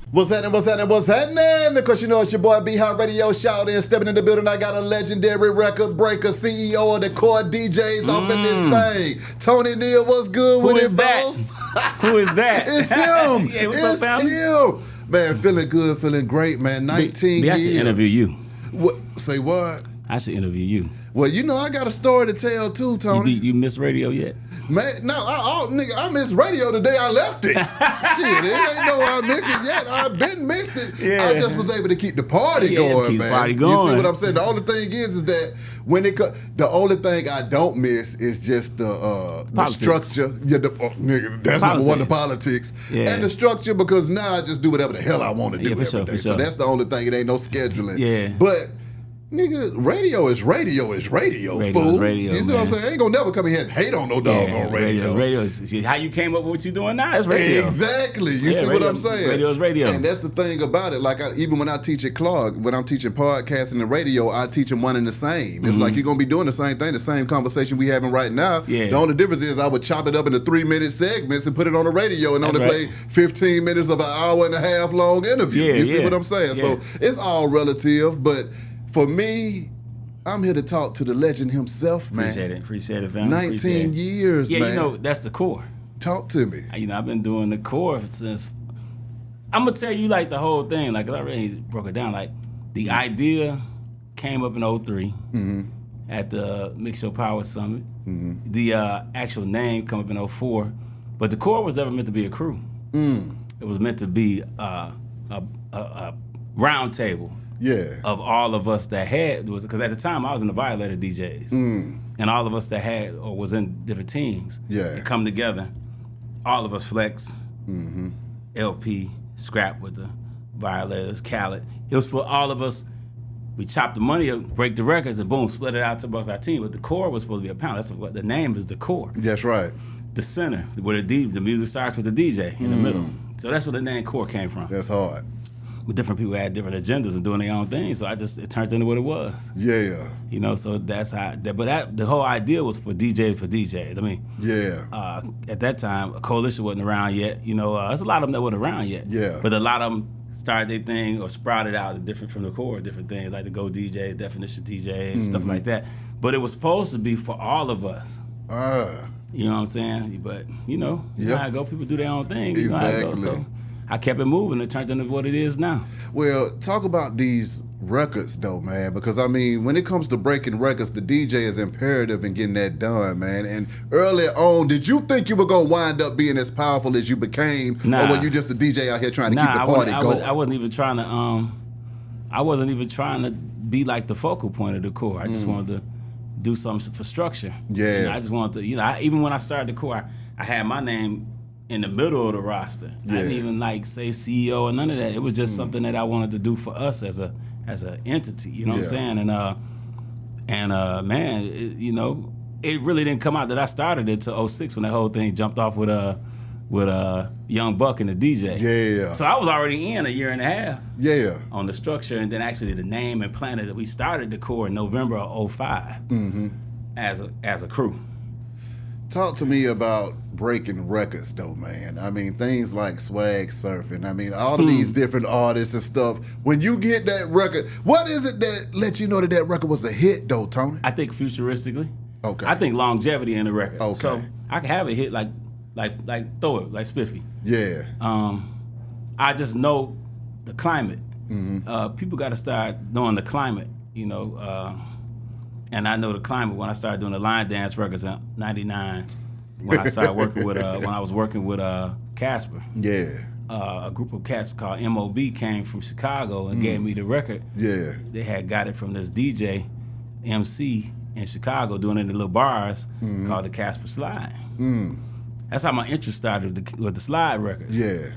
What's happening? Because you know it's your boy B Hot Radio Shawty and stepping in the building. I got a legendary record breaker, CEO of the core DJs off in this thing. Tony Neal, what's good with it, boss? Who is that? It's him. Yeah, what's up, family? Him. Man, feeling good, feeling great, man. 19 years. I should interview you. What? Say what? I should interview you. Well, you know I got a story to tell too, Tony. You miss radio yet? Man, no, nigga, I missed radio the day I left it. Shit, it ain't no I missed it yet. I've been missed it. Yeah. I just was able to keep the party going, keep man. the party You going. see what I'm saying? The only thing is that when the only thing I don't miss is just the structure. Yeah, nigga, that's number one, the politics. Yeah. And the structure, because now I just do whatever the hell I want to do every for day. sure. So that's the only thing. It ain't no scheduling. Yeah. But nigga, radio is radio, fool. Is radio, you see what I'm saying? I ain't gonna never come in here and hate on no dog on radio. Radio is how you came up with what you doing now. It's radio. Exactly. You see what I'm saying? Radio is radio. And that's the thing about it. Like even when I teach at Clark, when I'm teaching podcasting and radio, I teach them one and the same. It's like you're gonna be doing the same thing, the same conversation we having right now. Yeah. The only difference is I would chop it up into 3-minute segments and put it on the radio and only play 15 minutes of an hour and a half long interview. You see what I'm saying? Yeah. So it's all relative, but for me, I'm here to talk to the legend himself, man. Appreciate it, family. 19 years, man. Yeah, you know, that's the core. Talk to me. You know, I've been doing the core since, I'm going to tell you like the whole thing, like I already broke it down. Like the idea came up in 03 at the Mix Show Power Summit. The actual name come up in 04, but the core was never meant to be a crew. It was meant to be a round table. Yeah. Of all of us that had, because at the time I was in the Violator DJs, and all of us that had or was in different teams, and come together, all of us Flex, LP, Scrap with the Violators, Khaled. It was for all of us. We chopped the money up, break the records, and boom, split it out to both our team. But the core was supposed to be a pound. That's what the name is. The core. That's right. The center, where the music starts with the DJ in the middle. So that's where the name core came from. That's hard. With different people had different agendas and doing their own thing, so it turned into what it was. Yeah. You know, so that's how. The whole idea was for DJs. I mean, at that time, a coalition wasn't around yet. You know, there's a lot of them that weren't around yet. Yeah. But a lot of them started their thing or sprouted out different from the core, different things like the Go DJ, Definition DJs, stuff like that. But it was supposed to be for all of us. You know what I'm saying? But you know how it go. People do their own thing. You know how it go. So I kept it moving. It turned into what it is now. Well, talk about these records, though, man, because, I mean, when it comes to breaking records, the DJ is imperative in getting that done, man. And early on, did you think you were going to wind up being as powerful as you became? Nah. Or were you just a DJ out here trying to keep the party going? I wasn't even trying to be like the focal point of the core. I just wanted to do something for structure. Yeah. You know, I just wanted to, even when I started the core, I had my name in the middle of the roster. I didn't even say CEO or none of that. It was just something that I wanted to do for us as an entity. You know what I'm saying? And man, it really didn't come out that I started it till 06 when that whole thing jumped off with Young Buck and the DJ. Yeah. So I was already in a year and a half. Yeah. On the structure, and then actually the name and plan that we started the core in November of 05 as a crew. Talk to me about breaking records, though, man. I mean, things like Swag Surfing. I mean, all of these different artists and stuff. When you get that record, what is it that lets you know that record was a hit, though, Tony? I think futuristically. Okay. I think longevity in the record. Okay. So I can have a hit like Throw It, like Spiffy. Yeah. I just know the climate. People got to start knowing the climate, and I know the climate when I started doing the line dance records in '99. When I started working with, when I was working with Casper. Yeah. A group of cats called MOB came from Chicago and gave me the record. Yeah. They had got it from this DJ, MC in Chicago, doing it in the little bars called the Casper Slide. That's how my interest started with the slide records. Yeah.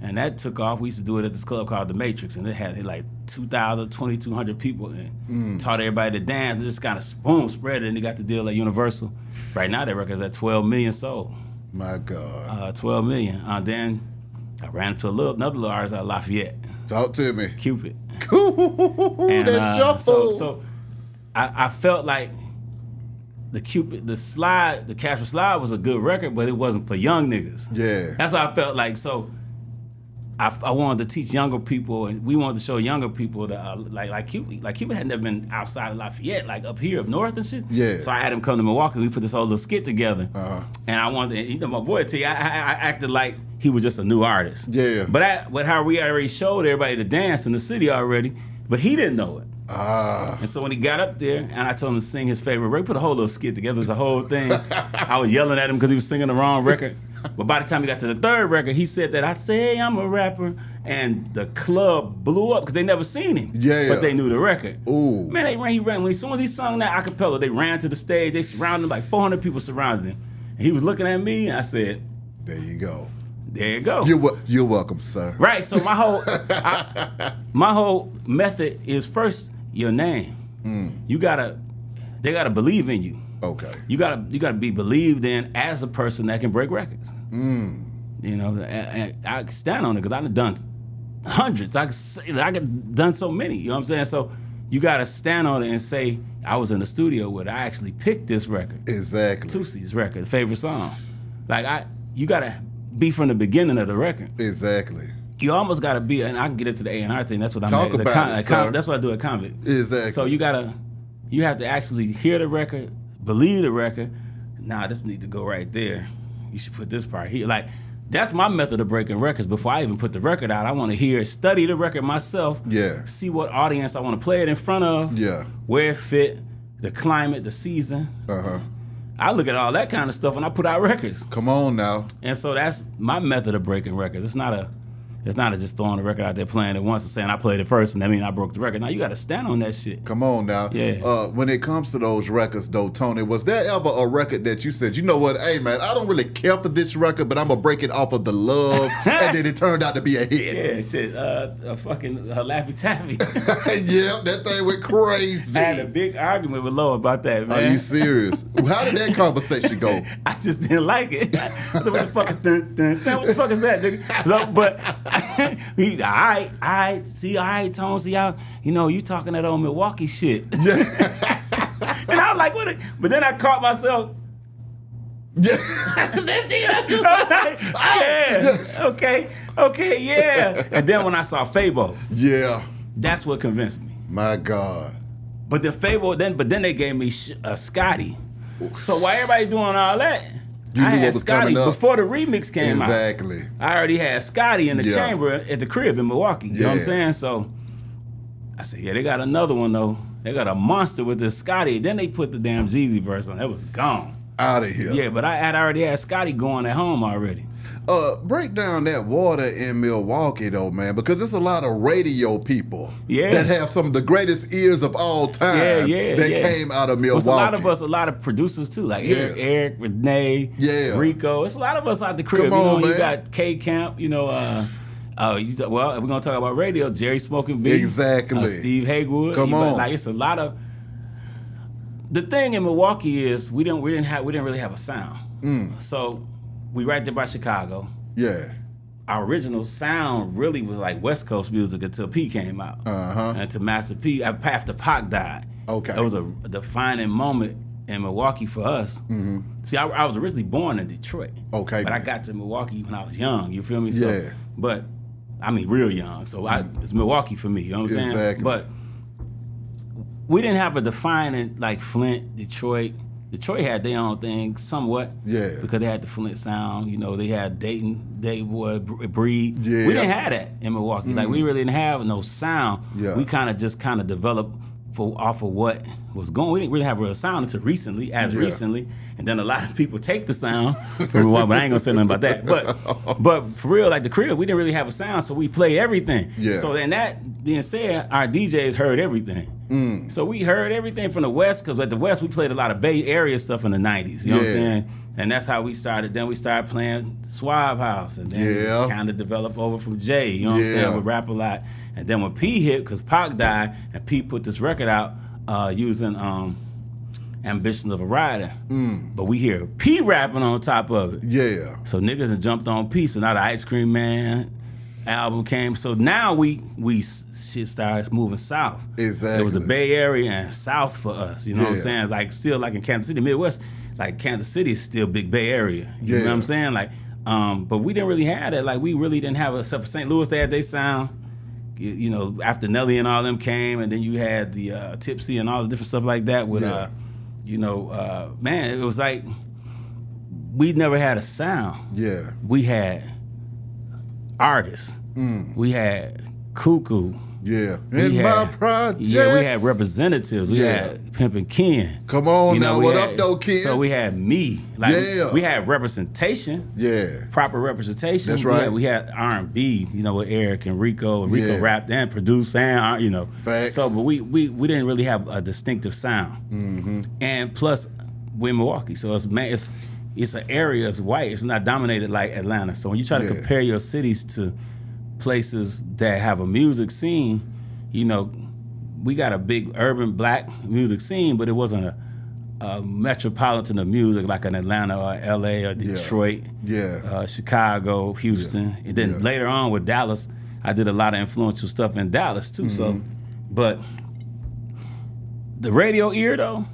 And that took off. We used to do it at this club called The Matrix, and it had like 2,000, 2,200 people, and taught everybody to dance, and just kind of boom, spread it, and they got the deal at Universal. Right now, that record's at 12 million sold. My God. 12 million. Then I ran into another little artist out of Lafayette. Talk to me. Cupid. And, that's shuffle. So I felt like the Casper Slide was a good record, but it wasn't for young niggas. Yeah. That's what I felt like. So I wanted to teach younger people, and we wanted to show younger people that like Cuba had never been outside of Lafayette, like up here up north and shit. Yeah. So I had him come to Milwaukee. We put this whole little skit together, and I wanted my boy T. I acted like he was just a new artist. Yeah. But how we already showed everybody to dance in the city already, but he didn't know it. And so when he got up there, and I told him to sing his favorite record, put a whole little skit together, the whole thing. I was yelling at him because he was singing the wrong record. But by the time he got to the third record, he said that I say I'm a rapper, and the club blew up because they never seen him. Yeah. But they knew the record. Ooh. Man, he ran. As soon as he sung that acapella, they ran to the stage. They surrounded him, like 400 people surrounded him. And he was looking at me, and I said, there you go. There you go. You're welcome, sir. Right. So my whole method is first your name. They gotta believe in you. Okay. You gotta be believed in as a person that can break records. You know, and I can stand on it because I've done hundreds. I could done so many. You know what I'm saying? So you gotta stand on it and say, I was in the studio where I actually picked this record. Exactly. Toosie's record, favorite song. Like you gotta be from the beginning of the record. Exactly. You almost gotta be, and I can get into the A&R thing. That's what I'm Talk about it, sir. That's what I do at Convict. Exactly. So you have to actually hear the record, believe the record. Nah, this needs to go right there. You should put this part here. Like, that's my method of breaking records. Before I even put the record out, I want to hear it, study the record myself. Yeah. See what audience I want to play it in front of. Yeah. Where it fit, the climate, the season. I look at all that kind of stuff when I put out records. Come on now. And so that's my method of breaking records. It's not just throwing the record out there playing it once and saying I played it first and that means I broke the record. Now you got to stand on that shit. Come on now. Yeah. When it comes to those records though, Tony, was there ever a record that you said, you know what, hey man, I don't really care for this record, but I'm gonna break it off of the love, and then it turned out to be a hit? Yeah, shit. Fucking Laffy Taffy. Yep, that thing went crazy. I had a big argument with Lo about that, man. Are you serious? How did that conversation go? I just didn't like it. What the fuck is what the fuck is that, nigga? So, but he's all right, Tone, see how, you know, you talking that old Milwaukee shit. Yeah. And I was like, what? But then I caught myself. Yeah. Yes. Okay, yeah. And then when I saw Fabo, yeah, that's what convinced me. My God. But then Fabo, but then they gave me Scotty. So while everybody doing all that, I had Scotty before the remix came out. Exactly. I already had Scotty in the chamber at the crib in Milwaukee. You know what I'm saying? So I said, yeah, they got another one though. They got a monster with this Scotty. Then they put the damn Jeezy verse on. That was gone. Out of here. Yeah, but I had already had Scotty going at home already. Break down that water in Milwaukee though, man, because there's a lot of radio people that have some of the greatest ears of all time that came out of Milwaukee. There's a lot of producers too, like Eric, Renee, Rico. It's a lot of us out the crib. Come on, man. You got K Camp, you know, well, if we're gonna talk about radio, Jerry Smoking B. Exactly. Steve Haywood. Come on. Like, it's a lot of. The thing in Milwaukee is we didn't really have a sound. So we right there by Chicago. Yeah. Our original sound really was like West Coast music until P came out. And to Master P, after Pac died. Okay. That was a defining moment in Milwaukee for us. See, I was originally born in Detroit. Okay. But I got to Milwaukee when I was young. You feel me? So, yeah. But I mean, real young. So it's Milwaukee for me. You know what I'm saying? Exactly. But we didn't have a defining like Flint, Detroit. Detroit had their own thing somewhat. Yeah. Because they had the Flint sound. You know, they had Dayton, Boy, Breed. Yeah. We didn't have that in Milwaukee. Like, we really didn't have no sound. Yeah. We kind of developed off of what was going. We didn't really have a real sound until recently, recently. And then a lot of people take the sound from Milwaukee, but I ain't gonna say nothing about that. But for real, like the crib, we didn't really have a sound, so we play everything. Yeah. So then that being said, our DJs heard everything. So we heard everything from the West, because at the West we played a lot of Bay Area stuff in the 90s. You know what I'm saying? And that's how we started. Then we started playing Suave House, and then it just kind of developed over from Jay. You know what I'm saying? We rap a lot. And then when P hit, because Pac died, and P put this record out using Ambition of a Rider. But we hear P rapping on top of it. Yeah. So niggas have jumped on P. So now the Ice Cream Man album came. So now shit starts moving south. Exactly. It was the Bay Area and south for us. You know what I'm saying? Like still like in Kansas City, Midwest, like Kansas City is still big Bay Area. You know what I'm saying? Like But we didn't really have that. Like, we really didn't have, except for St. Louis, they had their sound. You know, after Nelly and all them came, and then you had the Tipsy and all the different stuff like that with, man, it was like, we never had a sound. Yeah. We had artists. We had Cuckoo. Yeah. My project. Yeah, we had representatives. We had Pimpin' Ken. Come on now, what up though, Ken? So we had me. Like, we had representation. Yeah. Proper representation. That's right. We had R&B, you know, with Eric and Rico. And Rico rapped and produced and, you know. Facts. So, but we didn't really have a distinctive sound. And plus, we're in Milwaukee. So it's an area, it's white. It's not dominated like Atlanta. So when you try to compare your cities to places that have a music scene, you know, we got a big urban black music scene, but it wasn't a metropolitan of music like an Atlanta or LA or Detroit, Chicago, Houston. And then later on with Dallas, I did a lot of influential stuff in Dallas too. So, but the radio ear though,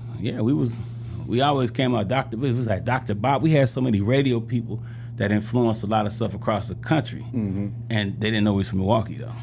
we always came out. It was like Dr. Bob. We had so many radio people that influenced a lot of stuff across the country, and they didn't know we was from Milwaukee though.